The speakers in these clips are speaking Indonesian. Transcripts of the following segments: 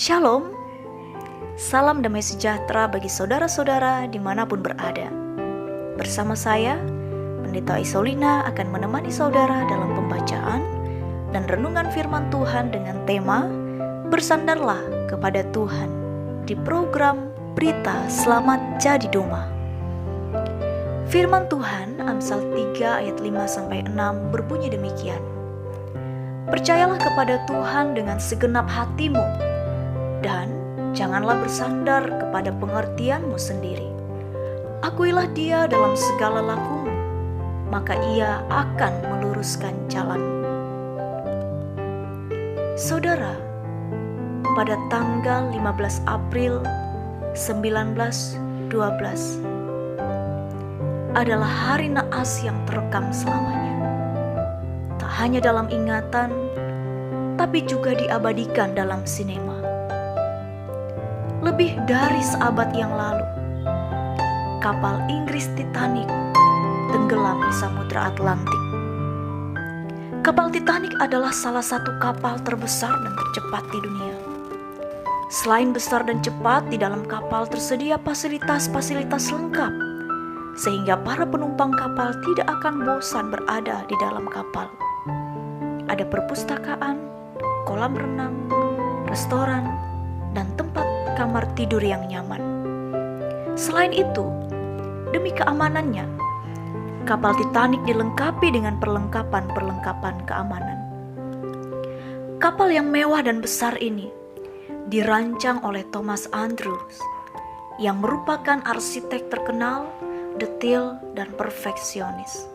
Shalom, salam damai sejahtera bagi saudara-saudara dimanapun berada. Bersama saya, Pendeta Isolina akan menemani saudara dalam pembacaan dan renungan firman Tuhan dengan tema Bersandarlah kepada Tuhan di program Berita Selamat Jadi Domba. Firman Tuhan Amsal 3 ayat 5-6 berbunyi demikian. Percayalah kepada Tuhan dengan segenap hatimu, dan janganlah bersandar kepada pengertianmu sendiri. Akuilah Dia dalam segala lakumu, maka Ia akan meluruskan jalanmu. Saudara, pada tanggal 15 April 1912 adalah hari naas yang terekam selamanya. Tak hanya dalam ingatan, tapi juga diabadikan dalam sinema. Lebih dari seabad yang lalu, kapal Inggris Titanic tenggelam di Samudra Atlantik. Kapal Titanic adalah salah satu kapal terbesar dan tercepat di dunia. Selain besar dan cepat, di dalam kapal tersedia fasilitas-fasilitas lengkap, sehingga para penumpang kapal tidak akan bosan berada di dalam kapal. Ada perpustakaan, kolam renang, restoran, dan tempat kamar tidur yang nyaman. Selain itu, demi keamanannya, kapal Titanic dilengkapi dengan perlengkapan keamanan. Kapal yang mewah dan besar ini dirancang oleh Thomas Andrews, yang merupakan arsitek terkenal, detail, dan perfeksionis.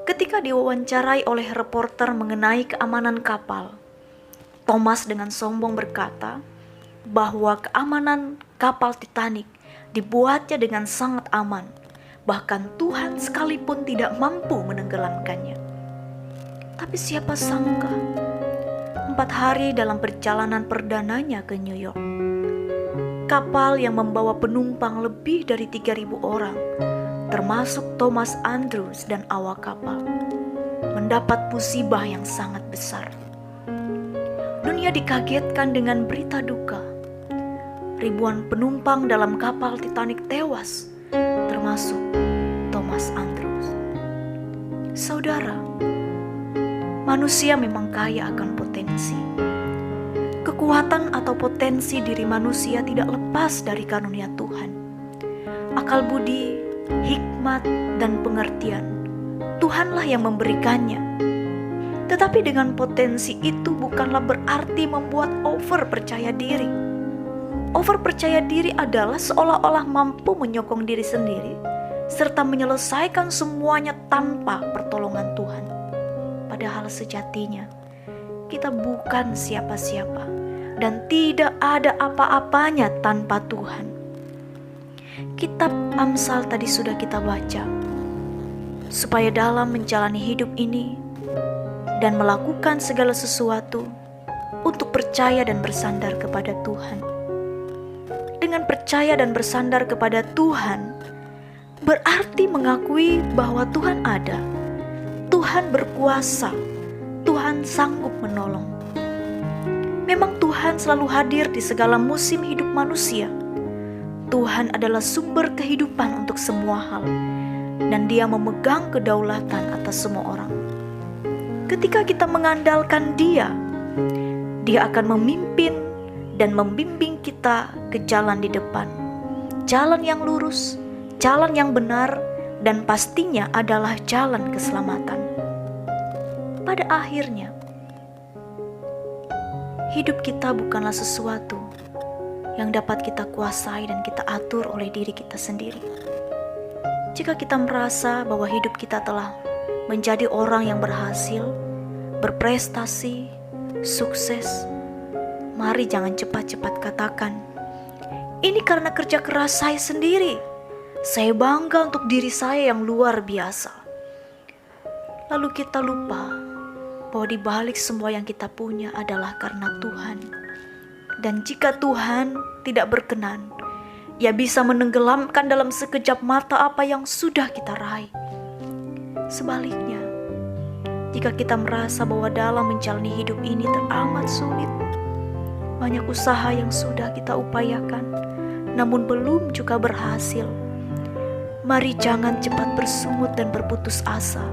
Ketika diwawancarai oleh reporter mengenai keamanan kapal, Thomas dengan sombong berkata bahwa keamanan kapal Titanic dibuatnya dengan sangat aman, bahkan Tuhan sekalipun tidak mampu menenggelamkannya. Tapi siapa sangka, 4 hari dalam perjalanan perdananya ke New York, kapal yang membawa penumpang lebih dari 3.000 orang, termasuk Thomas Andrews dan awak kapal, mendapat musibah yang sangat besar. Dunia dikagetkan dengan berita duka. Ribuan penumpang dalam kapal Titanic tewas, termasuk Thomas Andrews. Saudara, manusia memang kaya akan potensi. Kekuatan atau potensi diri manusia tidak lepas dari karunia Tuhan. Akal budi, hikmat, dan pengertian, Tuhanlah yang memberikannya. Tetapi dengan potensi itu bukanlah berarti membuat over percaya diri. Over percaya diri adalah seolah-olah mampu menyokong diri sendiri, serta menyelesaikan semuanya tanpa pertolongan Tuhan. Padahal sejatinya, kita bukan siapa-siapa dan tidak ada apa-apanya tanpa Tuhan. Kitab Amsal tadi sudah kita baca, supaya dalam menjalani hidup ini dan melakukan segala sesuatu untuk percaya dan bersandar kepada Tuhan. Dengan percaya dan bersandar kepada Tuhan berarti mengakui bahwa Tuhan ada, Tuhan berkuasa, Tuhan sanggup menolong. Memang Tuhan selalu hadir di segala musim hidup manusia. Tuhan adalah sumber kehidupan untuk semua hal, dan Dia memegang kedaulatan atas semua orang. Ketika kita mengandalkan Dia, Dia akan memimpin dan membimbing kita ke jalan di depan. Jalan yang lurus, jalan yang benar, dan pastinya adalah jalan keselamatan. Pada akhirnya, hidup kita bukanlah sesuatu yang dapat kita kuasai dan kita atur oleh diri kita sendiri. Jika kita merasa bahwa hidup kita telah menjadi orang yang berhasil, berprestasi, sukses, mari jangan cepat-cepat katakan, "Ini karena kerja keras saya sendiri. Saya bangga untuk diri saya yang luar biasa." Lalu kita lupa bahwa di balik semua yang kita punya adalah karena Tuhan. Dan jika Tuhan tidak berkenan, Ia bisa menenggelamkan dalam sekejap mata apa yang sudah kita raih. Sebaliknya, jika kita merasa bahwa dalam menjalani hidup ini teramat sulit, Banyak usaha yang sudah kita upayakan, namun belum juga berhasil. Mari jangan cepat bersungut dan berputus asa.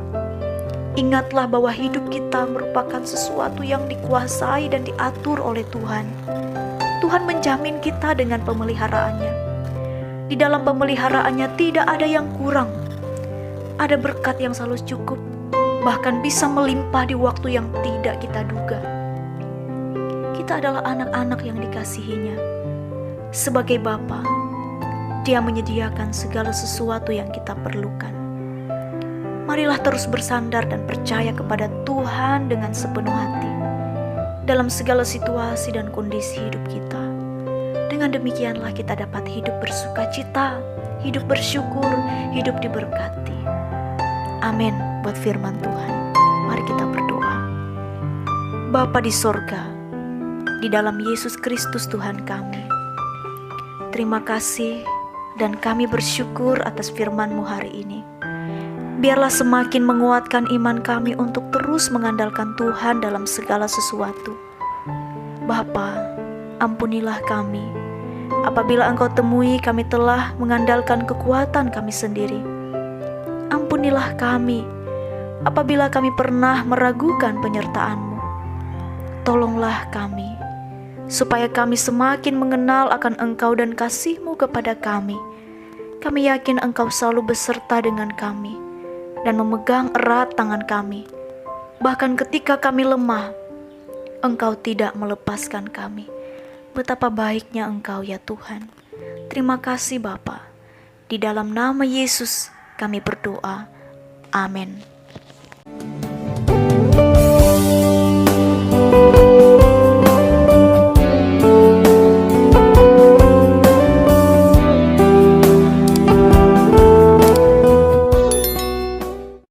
Ingatlah bahwa hidup kita merupakan sesuatu yang dikuasai dan diatur oleh Tuhan. Tuhan menjamin kita dengan pemeliharaannya. Di dalam pemeliharaannya tidak ada yang kurang. Ada berkat yang selalu cukup, bahkan bisa melimpah di waktu yang tidak kita duga. Kita adalah anak-anak yang dikasihinya. Sebagai Bapa, Dia menyediakan segala sesuatu yang kita perlukan. Marilah terus bersandar dan percaya kepada Tuhan dengan sepenuh hati dalam segala situasi dan kondisi hidup kita. Dengan demikianlah kita dapat hidup bersukacita, hidup bersyukur, hidup diberkati. Amin buat firman Tuhan. Mari kita berdoa. Bapa di sorga, di dalam Yesus Kristus Tuhan kami, terima kasih dan kami bersyukur atas firman-Mu hari ini. Biarlah semakin menguatkan iman kami untuk terus mengandalkan Tuhan dalam segala sesuatu. Bapa, ampunilah kami apabila Engkau temui kami telah mengandalkan kekuatan kami sendiri. Ampunilah kami apabila kami pernah meragukan penyertaan-Mu. Tolonglah kami supaya kami semakin mengenal akan Engkau dan kasih-Mu kepada kami. Kami yakin Engkau selalu beserta dengan kami dan memegang erat tangan kami. Bahkan ketika kami lemah, Engkau tidak melepaskan kami. Betapa baiknya Engkau ya Tuhan. Terima kasih Bapa. Di dalam nama Yesus kami berdoa. Amin.